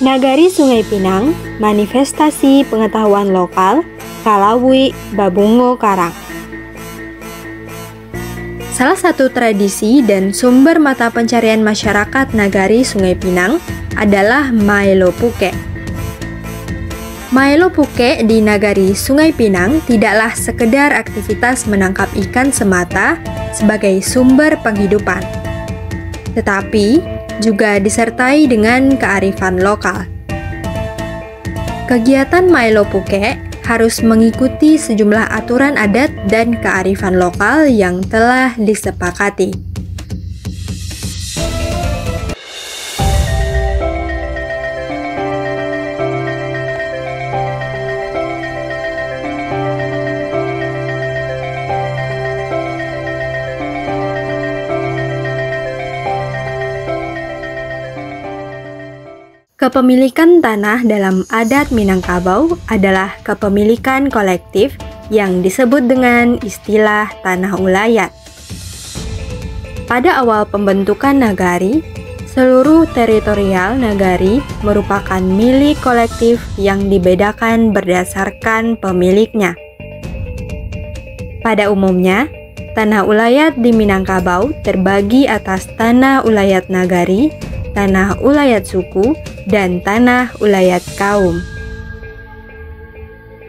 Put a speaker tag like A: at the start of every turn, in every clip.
A: Nagari Sungai Pinang, manifestasi pengetahuan lokal, Kalawi Babungo Karang. Salah satu tradisi dan sumber mata pencarian masyarakat Nagari Sungai Pinang adalah Maelo Puke. Maelo Puke di Nagari Sungai Pinang tidaklah sekedar aktivitas menangkap ikan semata sebagai sumber penghidupan, tetapi juga disertai dengan kearifan lokal. Kegiatan Maelo Puke harus mengikuti sejumlah aturan adat dan kearifan lokal yang telah disepakati. Kepemilikan tanah dalam adat Minangkabau adalah kepemilikan kolektif yang disebut dengan istilah tanah ulayat. Pada awal pembentukan nagari, seluruh teritorial nagari merupakan milik kolektif yang dibedakan berdasarkan pemiliknya. Pada umumnya, tanah ulayat di Minangkabau terbagi atas tanah ulayat nagari, tanah ulayat suku, dan tanah ulayat kaum.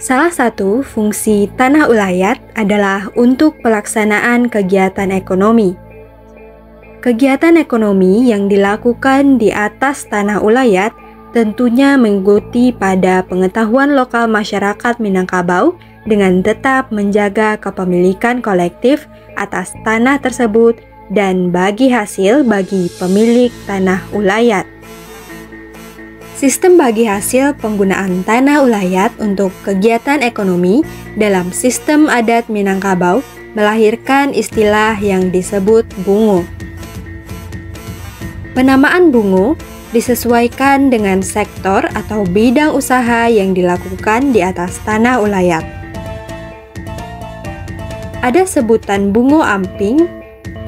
A: Salah satu fungsi tanah ulayat adalah untuk pelaksanaan kegiatan ekonomi. Kegiatan ekonomi yang dilakukan di atas tanah ulayat tentunya mengikuti pada pengetahuan lokal masyarakat Minangkabau dengan tetap menjaga kepemilikan kolektif atas tanah tersebut dan bagi hasil bagi pemilik tanah ulayat. Sistem bagi hasil penggunaan tanah ulayat untuk kegiatan ekonomi dalam sistem adat Minangkabau melahirkan istilah yang disebut bungo. Penamaan bungo disesuaikan dengan sektor atau bidang usaha yang dilakukan di atas tanah ulayat. Ada sebutan bungo amping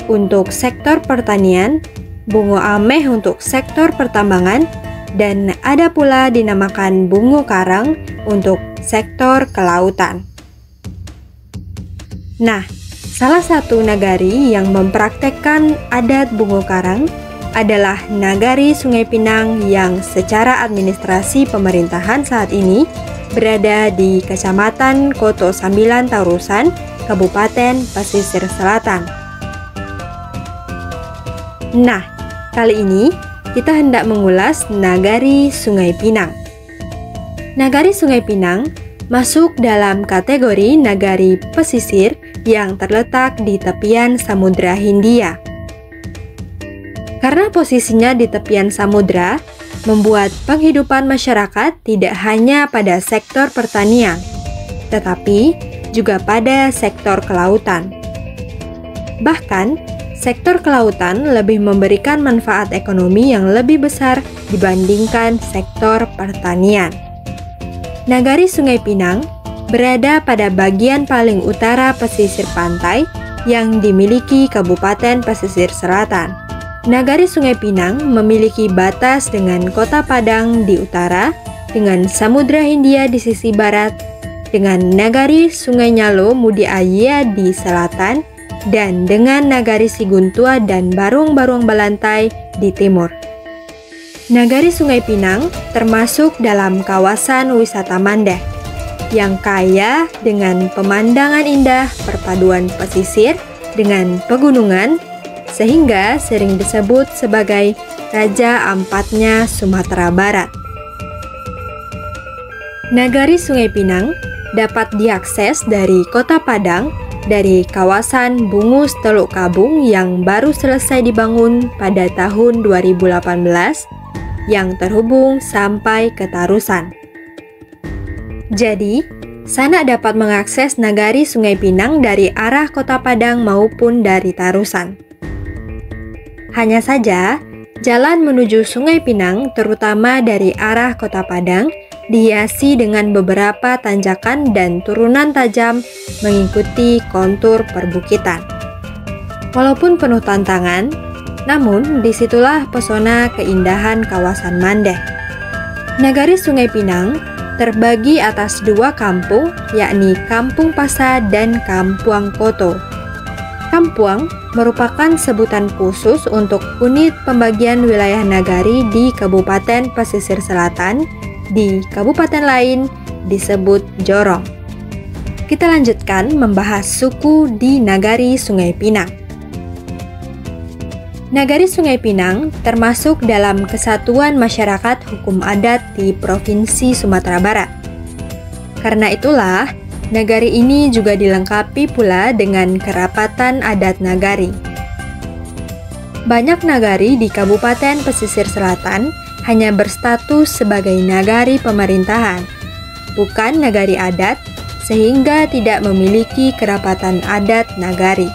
A: untuk sektor pertanian, bungo ameh untuk sektor pertambangan, dan ada pula dinamakan bungo karang untuk sektor kelautan. Nah, salah satu nagari yang mempraktekkan adat bungo karang adalah Nagari Sungai Pinang yang secara administrasi pemerintahan saat ini berada di Kecamatan Koto Sambilan Taurusan, Kabupaten Pesisir Selatan. Nah, kali ini kita hendak mengulas Nagari Sungai Pinang. Nagari Sungai Pinang masuk dalam kategori nagari pesisir yang terletak di tepian Samudra Hindia. Karena posisinya di tepian samudra, membuat penghidupan masyarakat tidak hanya pada sektor pertanian, tetapi juga pada sektor kelautan. Bahkan, sektor kelautan lebih memberikan manfaat ekonomi yang lebih besar dibandingkan sektor pertanian. Nagari Sungai Pinang berada pada bagian paling utara pesisir pantai yang dimiliki Kabupaten Pesisir Selatan. Nagari Sungai Pinang memiliki batas dengan Kota Padang di utara, dengan Samudra Hindia di sisi barat, dengan Nagari Sungai Nyalo Mudi Aya di selatan, dan dengan Nagari Siguntua dan Barung-Barung Balantai di timur. Nagari Sungai Pinang termasuk dalam kawasan wisata Mandeh yang kaya dengan pemandangan indah perpaduan pesisir dengan pegunungan, sehingga sering disebut sebagai Raja Ampatnya Sumatera Barat. Nagari Sungai Pinang dapat diakses dari Kota Padang dari kawasan Bungus Teluk Kabung yang baru selesai dibangun pada tahun 2018 yang terhubung sampai ke Tarusan. Jadi, Sanak dapat mengakses Nagari Sungai Pinang dari arah Kota Padang maupun dari Tarusan. Hanya saja, jalan menuju Sungai Pinang terutama dari arah Kota Padang dihiasi dengan beberapa tanjakan dan turunan tajam mengikuti kontur perbukitan. Walaupun penuh tantangan, namun disitulah pesona keindahan kawasan Mandeh. Nagari Sungai Pinang terbagi atas dua kampung, yakni Kampung Pasa dan Kampuang Koto. Kampuang merupakan sebutan khusus untuk unit pembagian wilayah nagari di Kabupaten Pesisir Selatan. Di kabupaten lain disebut Jorong. Kita lanjutkan membahas suku di Nagari Sungai Pinang. Nagari Sungai Pinang termasuk dalam Kesatuan Masyarakat Hukum Adat di Provinsi Sumatera Barat. Karena itulah, nagari ini juga dilengkapi pula dengan kerapatan adat nagari. Banyak nagari di Kabupaten Pesisir Selatan hanya berstatus sebagai nagari pemerintahan, bukan nagari adat, sehingga tidak memiliki kerapatan adat nagari.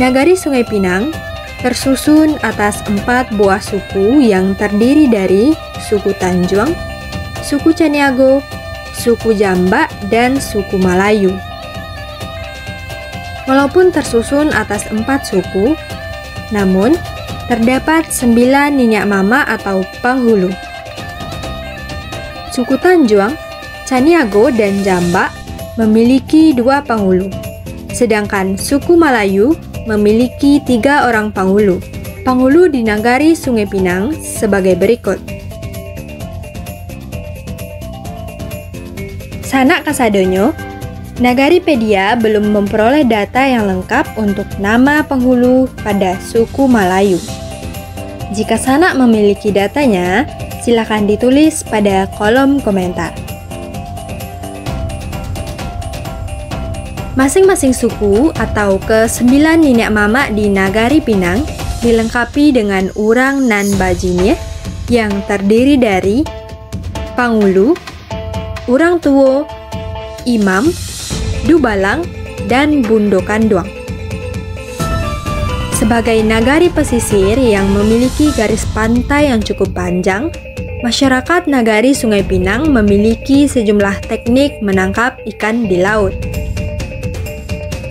A: Nagari Sungai Pinang tersusun atas 4 buah suku yang terdiri dari suku Tanjuang, suku Caniago, suku Jamba, dan suku Malayu. Walaupun tersusun atas 4 suku, namun terdapat 9 ninyak mama atau penghulu. Suku Tanjuang, Caniago, dan Jamba memiliki 2 penghulu, sedangkan suku Malayu memiliki 3 orang penghulu. Penghulu di Nagari Sungai Pinang sebagai berikut. Sanak kasadonyo, Nagaripedia belum memperoleh data yang lengkap untuk nama penghulu pada suku Malayu. Jika Sanak memiliki datanya, silakan ditulis pada kolom komentar. Masing-masing suku atau ke-9 ninyak mama di Nagari Pinang dilengkapi dengan urang nan bajinye yang terdiri dari penghulu, urang tuwo, imam, dubalang, dan bundo kanduang. Sebagai nagari pesisir yang memiliki garis pantai yang cukup panjang, masyarakat Nagari Sungai Pinang memiliki sejumlah teknik menangkap ikan di laut.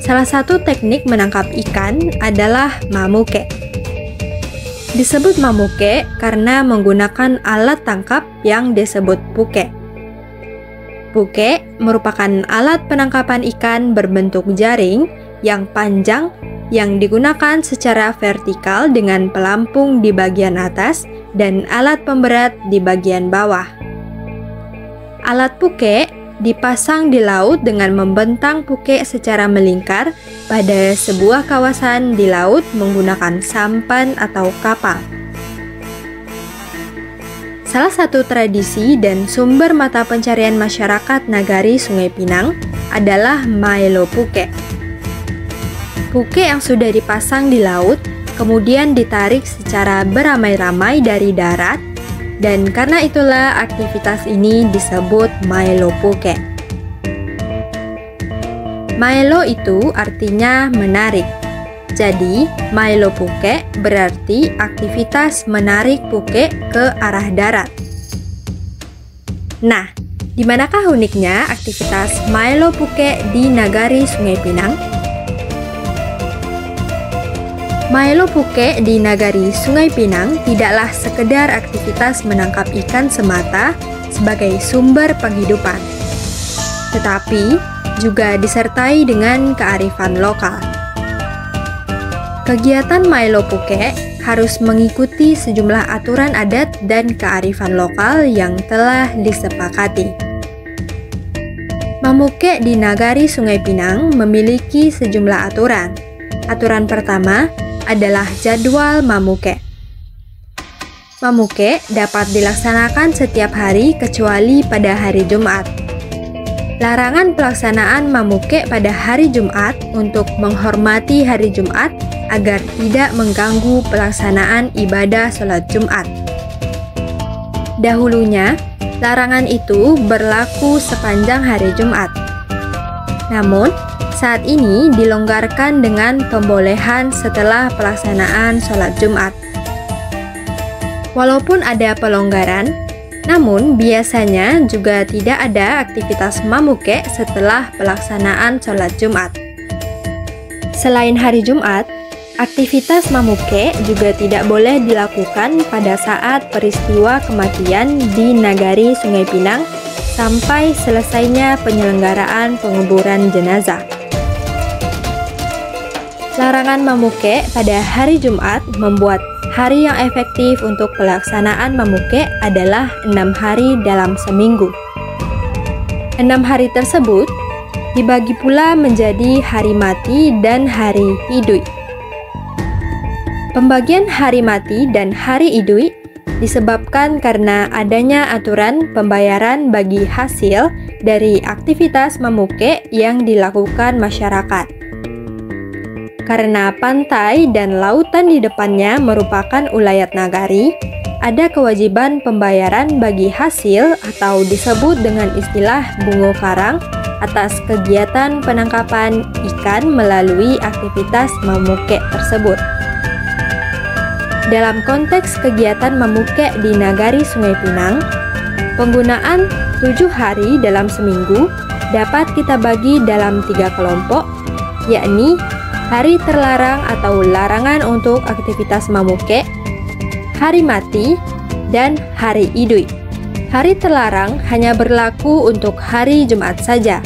A: Salah satu teknik menangkap ikan adalah mamuke. Disebut mamuke karena menggunakan alat tangkap yang disebut puke. Puke merupakan alat penangkapan ikan berbentuk jaring yang panjang yang digunakan secara vertikal dengan pelampung di bagian atas dan alat pemberat di bagian bawah. Alat puke dipasang di laut dengan membentang puke secara melingkar pada sebuah kawasan di laut menggunakan sampan atau kapal. Salah satu tradisi dan sumber mata pencarian masyarakat Nagari Sungai Pinang adalah maelo puke. Puke yang sudah dipasang di laut kemudian ditarik secara beramai-ramai dari darat, dan karena itulah aktivitas ini disebut maelo puke. Maelo itu artinya menarik. Jadi, maelo puke berarti aktivitas menarik puke ke arah darat. Nah, di manakah uniknya aktivitas maelo puke di Nagari Sungai Pinang? Maelo puke di Nagari Sungai Pinang tidaklah sekedar aktivitas menangkap ikan semata sebagai sumber penghidupan, tetapi juga disertai dengan kearifan lokal. Kegiatan maelo puke harus mengikuti sejumlah aturan adat dan kearifan lokal yang telah disepakati. Mamuke di Nagari Sungai Pinang memiliki sejumlah aturan. Aturan pertama adalah jadwal mamuke. Mamuke dapat dilaksanakan setiap hari kecuali pada hari Jumat. Larangan pelaksanaan mamuke pada hari Jumat untuk menghormati hari Jumat agar tidak mengganggu pelaksanaan ibadah sholat Jumat. Dahulunya, larangan itu berlaku sepanjang hari Jumat. Namun, saat ini dilonggarkan dengan pembolehan setelah pelaksanaan sholat Jumat. Walaupun ada pelonggaran, namun biasanya juga tidak ada aktivitas mamuke setelah pelaksanaan sholat Jumat. Selain hari Jumat, Aktivitas mamuke juga tidak boleh dilakukan pada saat peristiwa kematian di Nagari Sungai Pinang sampai selesainya penyelenggaraan penguburan jenazah. Larangan mamuke pada hari Jumat membuat hari yang efektif untuk pelaksanaan mamuke adalah 6 hari dalam seminggu. 6 hari tersebut dibagi pula menjadi hari mati dan hari idui. Pembagian hari mati dan hari idui disebabkan karena adanya aturan pembayaran bagi hasil dari aktivitas mamuke yang dilakukan masyarakat. Karena pantai dan lautan di depannya merupakan ulayat nagari, ada kewajiban pembayaran bagi hasil atau disebut dengan istilah bungo karang atas kegiatan penangkapan ikan melalui aktivitas mamuke tersebut. Dalam konteks kegiatan mamuke di Nagari Sungai Pinang, penggunaan 7 hari dalam seminggu dapat kita bagi dalam 3 kelompok, yakni hari terlarang atau larangan untuk aktivitas mamuke, hari mati, dan hari idui. Hari terlarang hanya berlaku untuk hari Jumat saja.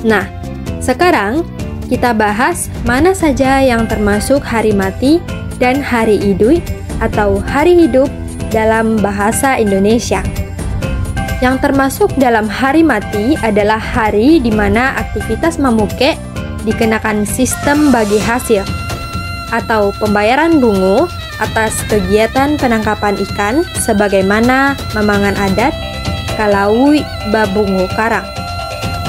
A: Nah, sekarang kita bahas mana saja yang termasuk hari mati dan hari idui atau hari hidup dalam bahasa Indonesia. Yang termasuk dalam hari mati adalah hari di mana aktivitas mamuke dikenakan sistem bagi hasil atau pembayaran bungo atas kegiatan penangkapan ikan sebagaimana memangan adat Kalaui Babungo Karang.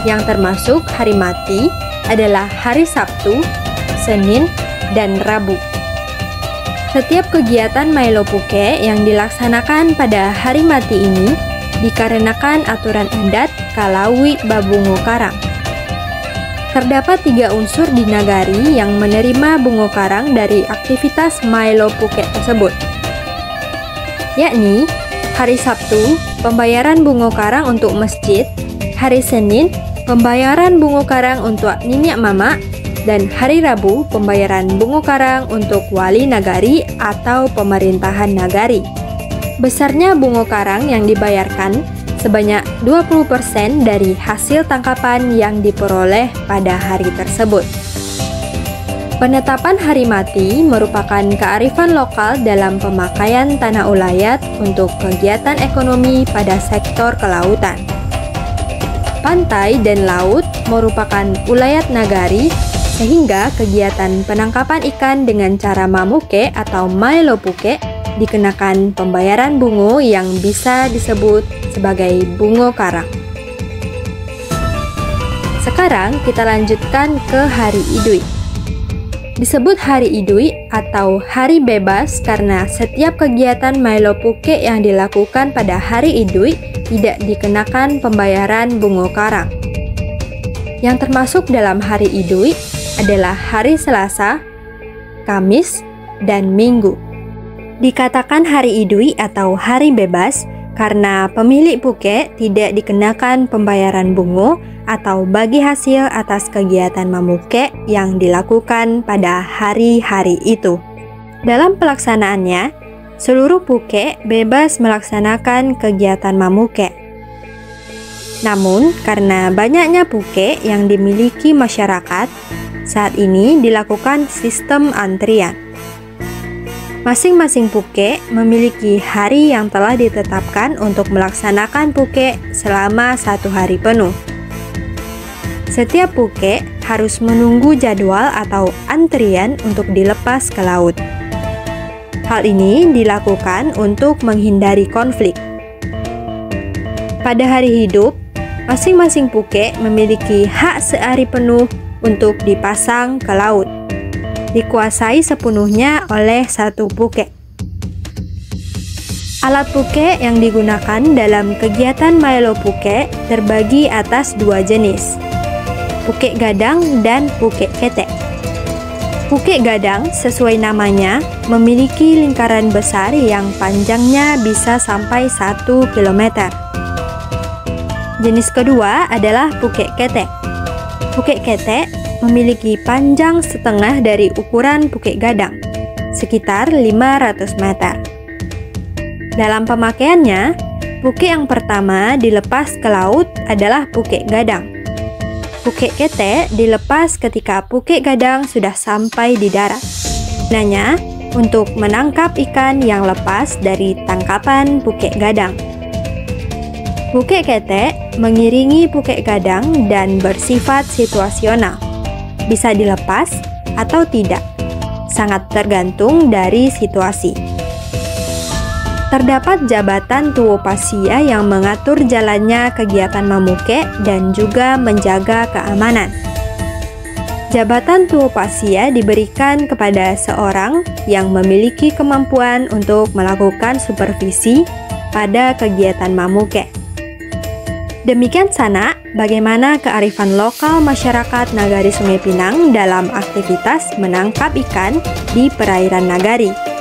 A: Yang termasuk hari mati adalah hari Sabtu, Senin, dan Rabu. Setiap kegiatan mailopuke yang dilaksanakan pada hari mati ini dikarenakan aturan adat Kalaui Babungo Karang. Terdapat 3 unsur di nagari yang menerima bungo karang dari aktivitas mailopuke tersebut, yakni hari Sabtu, pembayaran bungo karang untuk masjid, hari Senin, pembayaran bungo karang untuk ninyak mama, dan hari Rabu, pembayaran bungo karang untuk wali nagari atau pemerintahan nagari. Besarnya bungo karang yang dibayarkan sebanyak 20% dari hasil tangkapan yang diperoleh pada hari tersebut. Penetapan hari mati merupakan kearifan lokal dalam pemakaian tanah ulayat untuk kegiatan ekonomi pada sektor kelautan. Pantai dan laut merupakan ulayat nagari sehingga kegiatan penangkapan ikan dengan cara mamuke atau mailopuke dikenakan pembayaran bungo yang bisa disebut sebagai bungo karang. Sekarang kita lanjutkan ke hari idui. Disebut hari idui atau hari bebas karena setiap kegiatan mailopuke yang dilakukan pada hari idui tidak dikenakan pembayaran bungo karang. Yang termasuk dalam hari idui adalah hari Selasa, Kamis, dan Minggu. Dikatakan hari idui atau hari bebas karena pemilik puke tidak dikenakan pembayaran bungo atau bagi hasil atas kegiatan mamuke yang dilakukan pada hari-hari itu. Dalam pelaksanaannya, seluruh puke bebas melaksanakan kegiatan mamuke. Namun, karena banyaknya puke yang dimiliki masyarakat, saat ini dilakukan sistem antrian. Masing-masing puke memiliki hari yang telah ditetapkan untuk melaksanakan puke selama 1 hari penuh. Setiap puke harus menunggu jadwal atau antrian untuk dilepas ke laut. Hal ini dilakukan untuk menghindari konflik. Pada hari hidup, masing-masing puke memiliki hak sehari penuh untuk dipasang ke laut. Dikuasai sepenuhnya oleh satu puke. Alat puke yang digunakan dalam kegiatan mailopuke terbagi atas 2 jenis, puke gadang dan puke ketek. Puke gadang sesuai namanya memiliki lingkaran besar yang panjangnya bisa sampai 1 km. Jenis kedua adalah puke ketek. Puke ketek memiliki panjang setengah dari ukuran Bukit Gadang, sekitar 500 meter. Dalam pemakaiannya, bukit yang pertama dilepas ke laut adalah Bukit Gadang. Bukit Ketek dilepas ketika Bukit Gadang sudah sampai di darat. Gunanya untuk menangkap ikan yang lepas dari tangkapan Bukit Gadang. Bukit Ketek mengiringi Bukit Gadang dan bersifat situasional. Bisa dilepas atau tidak, sangat tergantung dari situasi. Terdapat jabatan Tuopasia yang mengatur jalannya kegiatan Mamukek dan juga menjaga keamanan. Jabatan Tuopasia diberikan kepada seorang yang memiliki kemampuan untuk melakukan supervisi pada kegiatan Mamukek. Demikian sanak bagaimana kearifan lokal masyarakat Nagari Sungai Pinang dalam aktivitas menangkap ikan di perairan Nagari.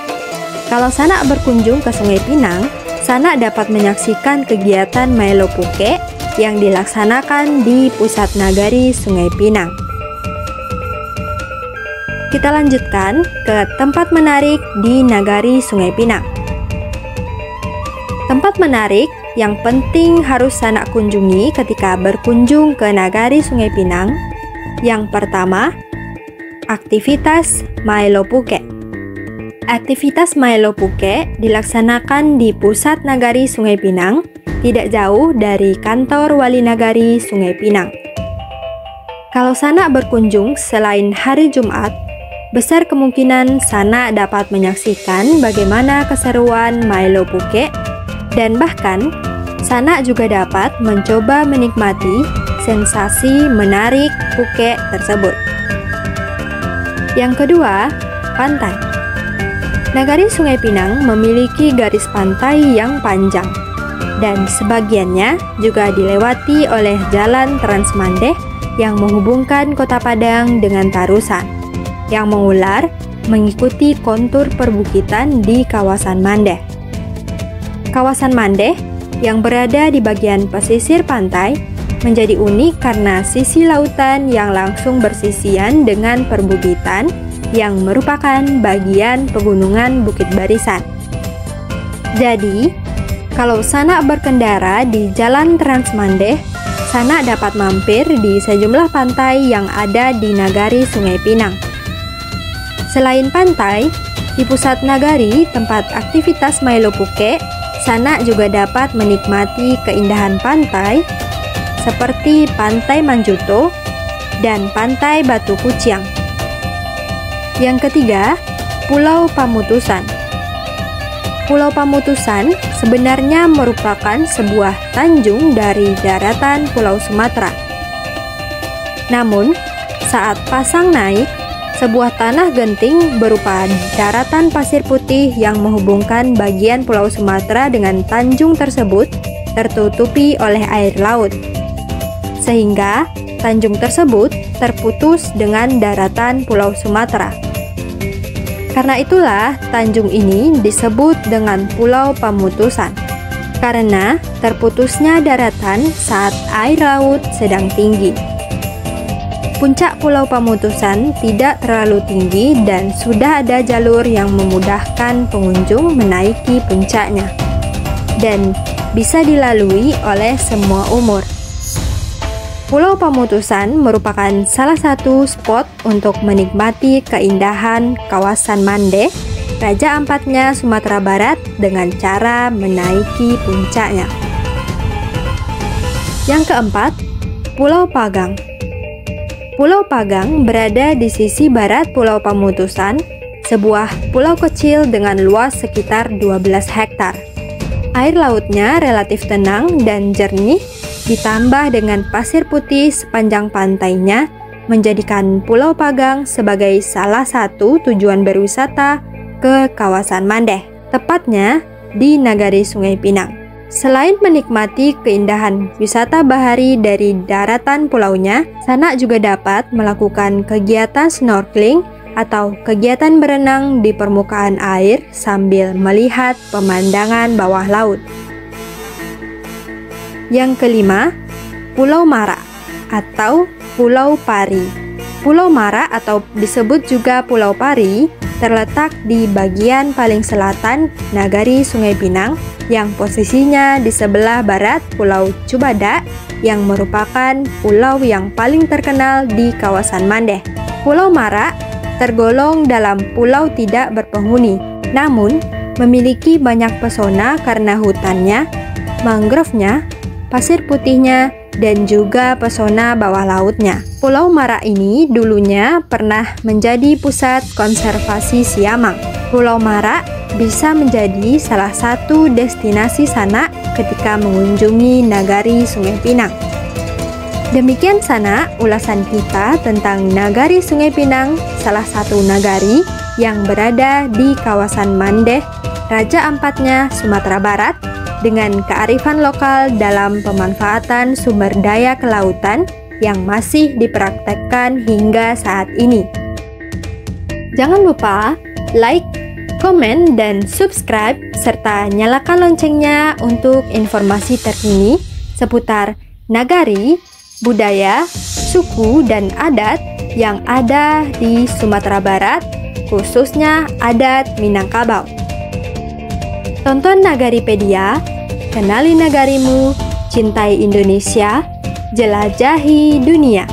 A: Kalau sanak berkunjung ke Sungai Pinang, sanak dapat menyaksikan kegiatan Maelo Pukek yang dilaksanakan di pusat Nagari Sungai Pinang. Kita lanjutkan ke tempat menarik di Nagari Sungai Pinang. Tempat menarik yang penting harus sanak kunjungi ketika berkunjung ke Nagari Sungai Pinang. Yang pertama, aktivitas Maelo Pukek. Aktivitas Maelo Pukek dilaksanakan di pusat Nagari Sungai Pinang, tidak jauh dari kantor Wali Nagari Sungai Pinang. Kalau sanak berkunjung selain hari Jumat, besar kemungkinan sanak dapat menyaksikan bagaimana keseruan Maelo Pukek dan bahkan sanak juga dapat mencoba menikmati sensasi menarik Pukek tersebut. Yang kedua, pantai. Nagari Sungai Pinang memiliki garis pantai yang panjang dan sebagiannya juga dilewati oleh jalan Trans Mandeh yang menghubungkan Kota Padang dengan Tarusan, yang mengular mengikuti kontur perbukitan di kawasan Mandeh. Kawasan Mandeh yang berada di bagian pesisir pantai menjadi unik karena sisi lautan yang langsung bersisian dengan perbukitan yang merupakan bagian pegunungan Bukit Barisan. Jadi, kalau sanak berkendara di Jalan Trans Mandeh, sanak dapat mampir di sejumlah pantai yang ada di Nagari Sungai Pinang. Selain pantai, di pusat Nagari tempat aktivitas Maelo Pukek, sanak juga dapat menikmati keindahan pantai seperti Pantai Manjuto dan Pantai Batu Kuciang. Yang ketiga, Pulau Pamutusan. Pulau Pamutusan sebenarnya merupakan sebuah tanjung dari daratan Pulau Sumatera. Namun, saat pasang naik, sebuah tanah genting berupa daratan pasir putih yang menghubungkan bagian Pulau Sumatera dengan tanjung tersebut tertutupi oleh air laut, sehingga tanjung tersebut terputus dengan daratan Pulau Sumatera. Karena itulah tanjung ini disebut dengan Pulau Pamutusan, karena terputusnya daratan saat air laut sedang tinggi. Puncak Pulau Pamutusan tidak terlalu tinggi dan sudah ada jalur yang memudahkan pengunjung menaiki puncaknya, dan bisa dilalui oleh semua umur. Pulau Pamutusan merupakan salah satu spot untuk menikmati keindahan kawasan Mandeh, Raja Ampatnya Sumatera Barat dengan cara menaiki puncaknya. Yang keempat, Pulau Pagang. Pulau Pagang berada di sisi barat Pulau Pamutusan, sebuah pulau kecil dengan luas sekitar 12 hektar. Air lautnya relatif tenang dan jernih, ditambah dengan pasir putih sepanjang pantainya, menjadikan Pulau Pagang sebagai salah satu tujuan berwisata ke kawasan Mandeh, tepatnya di Nagari Sungai Pinang. Selain menikmati keindahan wisata bahari dari daratan pulaunya, sanak juga dapat melakukan kegiatan snorkeling atau kegiatan berenang di permukaan air sambil melihat pemandangan bawah laut. Yang kelima, Pulau Mara atau Pulau Pari. Pulau Mara atau disebut juga Pulau Pari terletak di bagian paling selatan Nagari Sungai Pinang yang posisinya di sebelah barat Pulau Cubada yang merupakan pulau yang paling terkenal di kawasan Mandeh. Pulau Mara tergolong dalam pulau tidak berpenghuni, namun memiliki banyak pesona karena hutannya, mangrove-nya, pasir putihnya, dan juga pesona bawah lautnya. Pulau Mara ini dulunya pernah menjadi pusat konservasi siamang. Pulau Mara bisa menjadi salah satu destinasi sanak ketika mengunjungi Nagari Sungai Pinang. Demikian sana ulasan kita tentang Nagari Sungai Pinang, salah satu nagari yang berada di kawasan Mandeh, Raja Ampatnya, Sumatera Barat, dengan kearifan lokal dalam pemanfaatan sumber daya kelautan yang masih dipraktekkan hingga saat ini. Jangan lupa like, komen, dan subscribe, serta nyalakan loncengnya untuk informasi terkini seputar nagari, budaya, suku, dan adat yang ada di Sumatera Barat, khususnya adat Minangkabau. Tonton Nagaripedia, kenali nagarimu, cintai Indonesia, jelajahi dunia.